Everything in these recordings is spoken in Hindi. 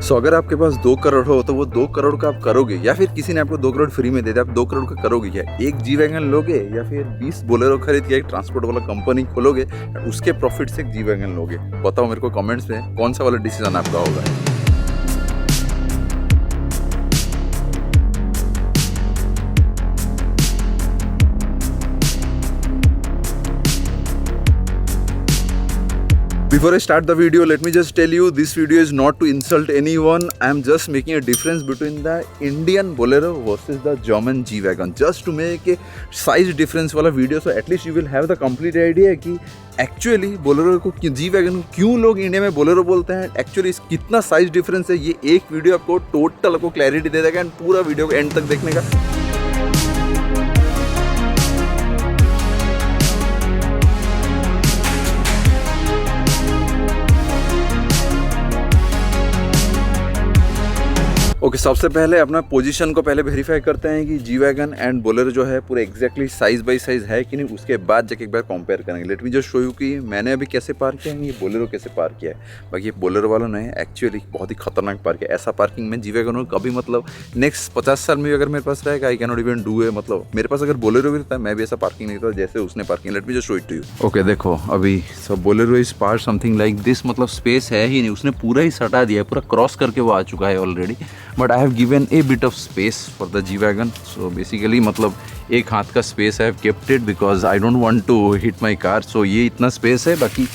सो अगर आपके पास 2 करोड़ हो तो वो 2 करोड़ का आप करोगे, या फिर किसी ने आपको 2 करोड़ फ्री में दे दिया, आप 2 करोड़ का करोगे क्या? एक जी वैगन लोगे या फिर 20 बोलेरो खरीद के एक ट्रांसपोर्ट वाला कंपनी खोलोगे और उसके प्रॉफिट से एक जी वैगन लोगे? बताओ मेरे को कमेंट्स में कौन सा वाला डिसीजन आपका होगा। Before I start the video, let me just tell you, this video is not to insult anyone. I am just making a difference between the Indian Bolero versus the German G-Wagon, just to make a size difference वाला video, so at least you will have the complete idea कि एक्चुअली बोलेरो को जी वैगन को क्यों लोग इंडिया में बोलेरो बोलते हैं, एक्चुअली कितना साइज डिफरेंस है। ये एक वीडियो आपको टोटल आपको क्लैरिटी दे देगा एंड पूरा वीडियो को एंड तक देखने का। ओके, सबसे पहले अपना पोजीशन को पहले वेरीफाई करते हैं कि जी वैगन एंड बोलेरो जो है पूरे एग्जैक्टली साइज बाई साइज है कि नहीं, उसके बाद जाके एक बार कंपेयर करेंगे। Late me just show you कि मैंने अभी कैसे पार्क किया है, ये बोलेरो कैसे पार्क किया है। बाकी ये बोलेरो वाला नहीं, एक्चुअली बहुत ही खतरनाक पार्क है। ऐसा पार्किंग में जी वैगन हो कभी, मतलब नेक्स्ट 50 साल में अगर मेरे पास रहेगा, I can not even do है। मतलब मेरे पास अगर बोलेरो भी रहता है, मैं भी ऐसा पार्किंग नहीं करता जैसे उसने parking. Let me just show it to you. Okay देखो, अभी सब Bolero is park something like this, मतलब स्पेस है ही नहीं, उसने पूरा ही सटा दिया है, पूरा क्रॉस करके वो आ चुका है already. But I have given a bit of space for the G wagon. So basically मतलब एक हाथ का स्पेस है, kept it because I don't want to hit my car. So ये इतना स्पेस है। बाकी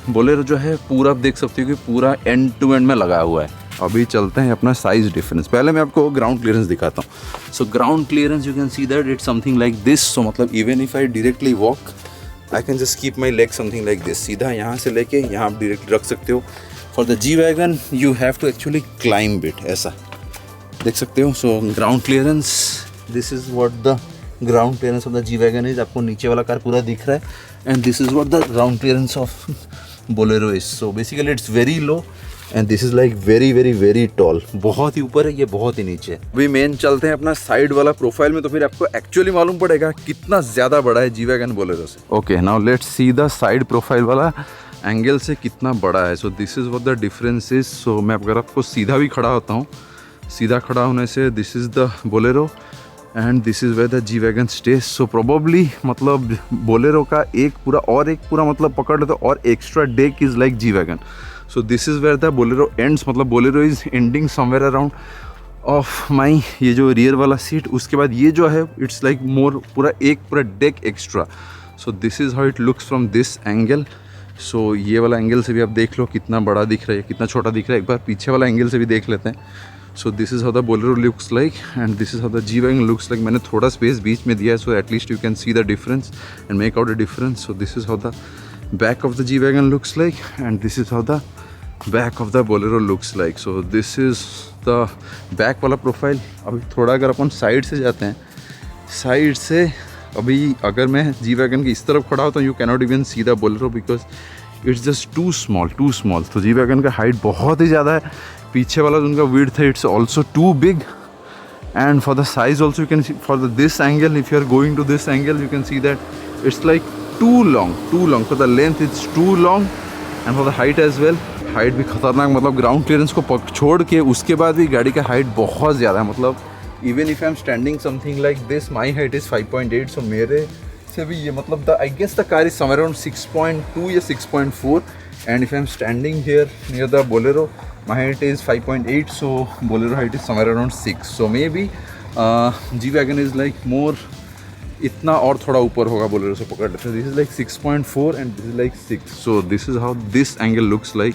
बोलेरो जो है पूरा आप देख सकते हो कि पूरा एंड टू एंड में लगा हुआ है। अभी चलते हैं अपना साइज डिफरेंस। पहले मैं आपको ग्राउंड क्लियरेंस दिखाता हूँ। So ground clearance you can see that it's something like this. So मतलब even if I directly walk, I can just keep my leg something like this. सीधा यहाँ से लेके यहाँ आप डायरेक्टली रख सकते हो। For the G Wagon you have to actually climb it, ऐसा देख सकते हो। So ground clearance, this is what the ground clearance of the G wagon is. आपको नीचे वाला कार पूरा दिख रहा है and this is what the ground clearance of Bolero is. So basically it's very low and this is like very very very tall. बहुत ही ऊपर है, ये बहुत ही नीचे है। अभी मेन चलते हैं अपना साइड वाला प्रोफाइल में, तो फिर आपको एक्चुअली मालूम पड़ेगा कितना ज़्यादा बड़ा है जी वैगन बोलेरो से। Okay, now let's see the side profile वाला एंगल से कितना बड़ा है। So this is what the difference is. So मैं अगर आपको सीधा भी खड़ा होता हूँ, सीधा खड़ा होने से this is the Bolero and this is where the G wagon stage. So probably मतलब बोलेरो का एक पूरा मतलब पकड़ लेते और extra deck is like G wagon. So this is where the Bolero ends, मतलब Bolero is ending somewhere around of my ये जो रियर वाला सीट। उसके बाद ये जो है इट्स लाइक मोर पूरा deck extra. So this is how it looks from this angle. So ये वाला एंगल से भी आप देख लो कितना बड़ा दिख रहा है, कितना छोटा दिख रहा है। एक बार पीछे वाला एंगल से भी देख लेते हैं। सो this is how the Bolero looks like and this is how the G wagon looks like. मैंने थोड़ा स्पेस बीच में दिया है, सो at least you can see the difference and make out the difference. So this is how the back of the G wagon looks like and this is how the back of the Bolero looks like. So this is the back वाला प्रोफाइल। अभी थोड़ा अगर अपन साइड से जाते हैं, साइड से अभी अगर मैं जी वैगन की इस तरफ खड़ा होता हूँ, you cannot even see the Bolero because it's just too small. तो जी वैगन का हाइट बहुत ही ज़्यादा है। पीछे वाला जो उनका विड्थ है it's also too big and for the size also you can see for this angle, if you are going to this angle you can see that it's like too long. For the length it's too long and for the height as well. Height भी खतरनाक, मतलब ग्राउंड क्लियरेंस को छोड़ के उसके बाद भी गाड़ी का हाइट बहुत ज़्यादा है। मतलब even if I am standing something like this, my height is 5.8। So मेरे से भी ये मतलब I guess the car is somewhere around 6.2 या 6.4 and if I am standing here near the Bolero, my height is 5.8, so bolero height is somewhere around 6. So maybe G wagon is like more, इतना और थोड़ा ऊपर होगा बोलेरो से पकड़ लेते हैं। This is like 6.4 and this is like 6. So this is how this angle looks like.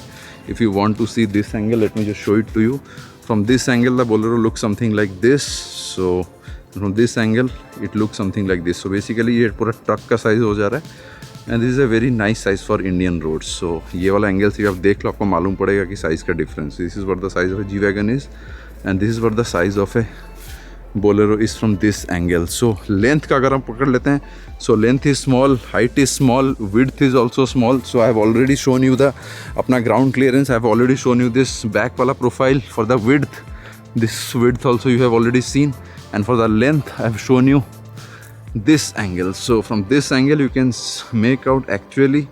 If you want to see this angle, let me just show it to you. From this angle the Bolero looks something like this. So from this angle it looks something like this. So basically ये पूरा ट्रक का साइज हो जा रहा है and this is a very nice size for Indian roads. So ये वाला एंगल से आप देख लो, आपको मालूम पड़ेगा कि साइज़ का difference. This is what the size of a G-Wagon is and this is what the size of a Bolero is from this angle. So length का अगर हम पकड़ लेते हैं, so length is small, height is small, width is also small. So I have already shown you the अपना ground clearance. I have already shown you this back वाला profile for the width. This width also you have already seen, and for the length I have shown you this angle. So from this angle you can make out actually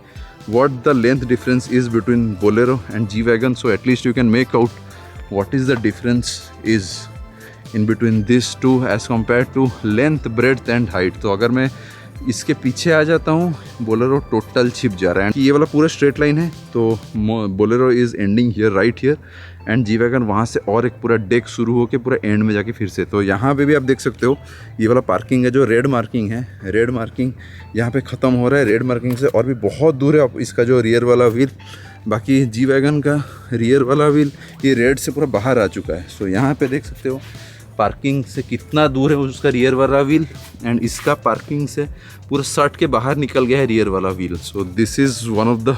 what the length difference is between Bolero and G-Wagon. So at least you can make out what is the difference is in between these two as compared to length, breadth and height. तो अगर मैं इसके पीछे आ जाता हूँ, बोलेरो टोटल छिप जा रहा है. ये वाला पूरा स्ट्रेट लाइन है, तो Bolero is ending here, right here, and G wagon वहाँ से और एक पूरा डेक शुरू होकर पूरा एंड में जाके फिर से. तो यहाँ पे भी आप देख सकते हो ये वाला पार्किंग है जो रेड मार्किंग है, रेड मार्किंग यहाँ पे ख़त्म हो रहा है. रेड मार्किंग से और भी बहुत दूर है इसका जो रियर वाला व्हील. बाकी जी वैगन का रियर वाला व्हील ये रेड से पूरा बाहर आ चुका है. सो यहाँ पे देख सकते हो पार्किंग से कितना दूर है उसका रियर वाला व्हील, एंड इसका पार्किंग से पूरा सट के बाहर निकल गया है रियर वाला wheel. So this is one of the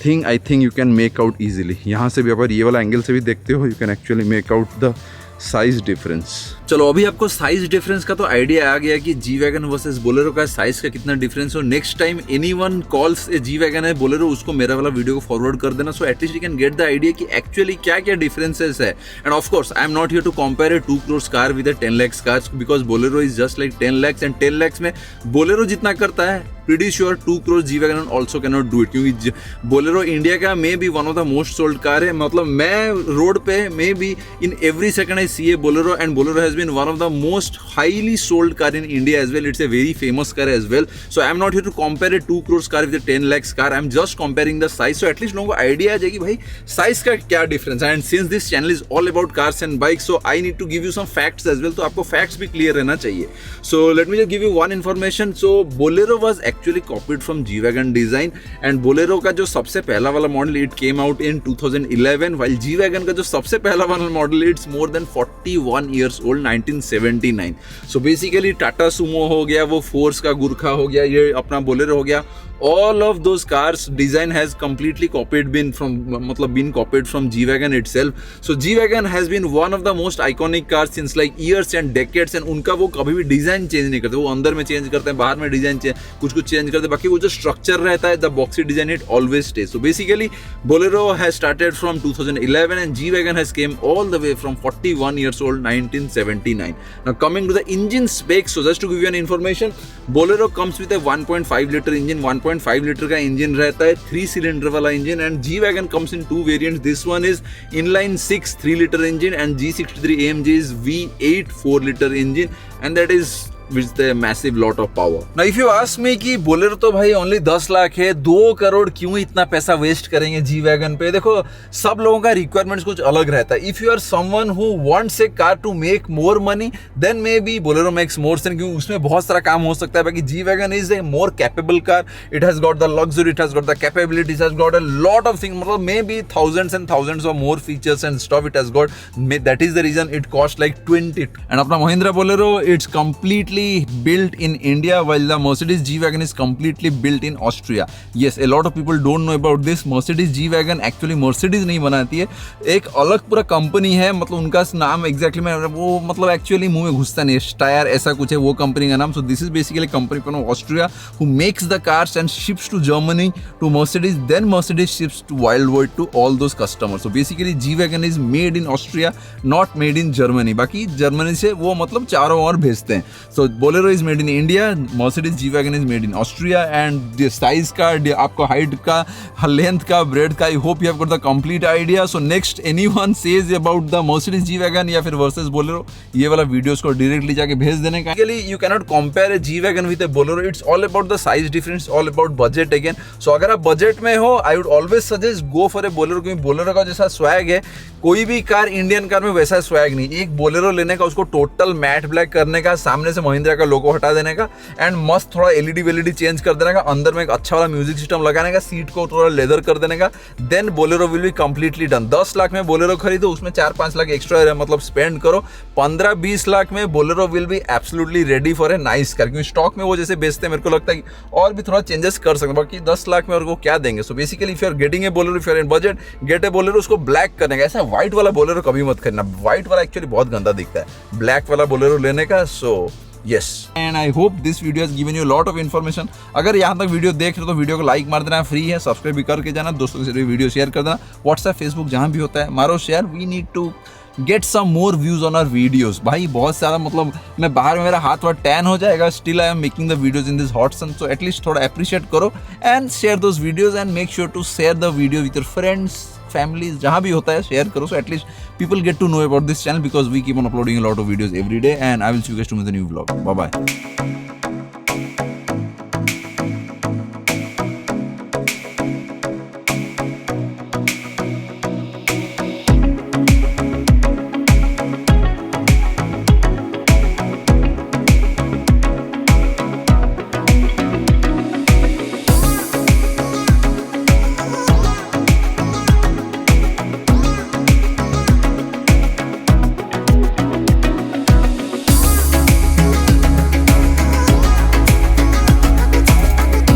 thing I think you can make out easily. यहाँ से भी अगर ये वाला एंगल से भी देखते हो, you can actually make out the size difference. चलो अभी आपको साइज डिफरेंस का तो आइडिया आ गया कि जी वैगन वर्सेस बोलेरो का साइज का कितना डिफरेंस हो. Next time anyone calls a G Wagon है बोलेरो, उसको मेरा वाला वीडियो को फॉरवर्ड कर देना, so at least you can get the idea कि एक्चुअली क्या क्या डिफरेंसेस है. And of course I am not here to compare a 2 crore car with a 10 lakhs car, because Bolero is just like 10 lakhs, and 10 lakhs में बोलेरो जितना करता है pretty sure 2 crore G Wagon also cannot do it, क्योंकि बोलेरो इंडिया का may be one of the most sold car है. मतलब मैं रोड पे may be in every second I see a Bolero, and Bolero has been one of the most highly sold car in India as well. It's a very famous car as well. So I am not here to compare a 2 crore car with 10 lakhs car, I am just comparing the size. So at least लोगों को आइडिया आ जाएगी भाई साइज का क्या डिफरेंस है. And since this channel is all about cars and bikes, so I need to give you some facts as well. तो आपको फैक्ट्स भी क्लियर रहना चाहिए. So let me just give you one information. So Bolero was actually copied from G-Wagon design, and Bolero का जो सबसे पहला वाला model it came out in 2011, while G-Wagon का जो सबसे पहला वाला मॉडल it's more than 41 years old, 1979. So basically Tata Sumo हो गया, वो फोर्स का गुरखा हो गया, ये अपना बोलेरो हो गया. All of those cars design has completely been copied from G-Wagon itself. So G-Wagon has been one of the most iconic cars since like years and decades, and उनका वो कभी भी डिजाइन चेंज नहीं करते. वो अंदर में चेंज करते हैं, बाहर में डिजाइन कुछ चेंज करते हैं, बाकी वो जो स्ट्रक्चर रहता है the boxy design it always stay. So basically Bolero has started from 2011 and G-Wagon has came all the way from 41 years old, 1979. Now coming to the engine specs, so just to give you an information, Bolero comes with a 1.5 liter engine. 1.5 litre का इंजन रहता है, 3 सिलेंडर वाला engine, and G wagon comes in 2 variants. This one is inline 6 3 liter engine, and G63 AMG is V8 4 liter engine, and that is with the massive lot of power. Now if you ask me कि बोलेरो तो भाई ओनली 10 लाख है, 2 करोड़ क्यों इतना पैसा वेस्ट करेंगे जी वैगन पे. देखो सब लोगों का रिक्वायरमेंट्स कुछ अलग रहता है. If you are someone who wants a car to make more money, then maybe Bolero makes more sense, क्योंकि उसमें बहुत सारा काम हो सकता है. बाकी G wagon is a more capable car. It has got the luxury, it has got the capability, it has got a lot of things. मतलब maybe thousands and thousands of more features and stuff it has got. That is the reason it costs like 20. And अपना Mahindra Bolero it's completely built in India, while the Mercedes G-Wagon is completely built in Austria. Yes, a lot of people don't know about this. Mercedes G-Wagon actually Mercedes नहीं बनाती है, एक अलग पूरा कंपनी है. मतलब उनका नाम एग्जैक्टली मैं वो मतलब एक्चुअली मुंह में घुसता नहीं है, स्टायर ऐसा कुछ है वो कंपनी का नाम. सो this is basically company from Austria who makes the cars and ships to Germany to Mercedes, then Mercedes ships to worldwide to all those customers. So basically G-Wagon is made in Austria, not made in Germany. बाकी जर्मनी से वो मतलब चारों ओर भेजते हैं. So Bolero is made in India, Mercedes G-Wagon is made in Austria, and the size का, आपको height का, length का, breadth का, I hope you have got the complete idea. So next anyone says about the Mercedes G-Wagon या फिर versus Bolero, ये वाला वीडियोस को डायरेक्टली जाके भेज देने का. Actually you cannot compare a G-Wagon with a Bolero. It's all about the size difference, all about budget again. So अगर आप बजट में हो, I would always suggest go for a Bolero, क्योंकि Bolero का जैसा स्वैग है कोई भी कार इंडियन कार में वैसा स्वैग नहीं. एक बोलेरो लेने का, उसको टोटल मैट ब्लैक करने का, सामने से महिंद्रा का लोगो हटा देने का, एंड मस्त थोड़ा एलईडी वेलईडी चेंज कर देने का, अंदर में एक अच्छा वाला म्यूजिक सिस्टम लगाने का, सीट को थोड़ा लेदर कर देने का, then Bolero will be completely done. 10 lakh में बोलेरो खरीदो, उसमें 4-5 लाख एक्स्ट्रा मतलब स्पेंड करो. 15-20 लाख में Bolero will be absolutely ready for a nice car, क्योंकि स्टॉक में वो जैसे बेचते हैं मेरे को लगता है कि और भी थोड़ा चेंजेस कर सकते हैं. बाकी 10 लाख में और वो क्या देंगे. So basically if you are getting a Bolero, if you are in budget, get a Bolero. उसको ब्लैक करने का, ऐसा व्हाइट वाला बोलेरो कभी मत खरीदना. व्हाइट वाला एक्चुअली बहुत गंदा दिखता है, ब्लैक वाला बोलेरो लेने का. सो yes, and I hope this video has given you a lot of information. अगर यहाँ तक वीडियो देख रहे हो तो वीडियो को लाइक मार देना, फ्री है, सब्सक्राइब भी करके जाना, दोस्तों के साथ भी वीडियो शेयर कर देना, व्हाट्सएप फेसबुक जहाँ भी होता है मारो share. We need to get some more views on our videos. भाई बहुत सारा मतलब मैं बाहर में मेरा हाथ वाथ टैन हो जाएगा, still I am making the videos in this hot sun. So at least थोड़ा अप्रिशिएट करो and share those videos, and make sure to share the video with your friends, families जहाँ भी होता है शेयर करो, so at least people get to know about this channel because we keep on uploading a lot of videos every day and I will see you guys to the new vlog. Bye bye.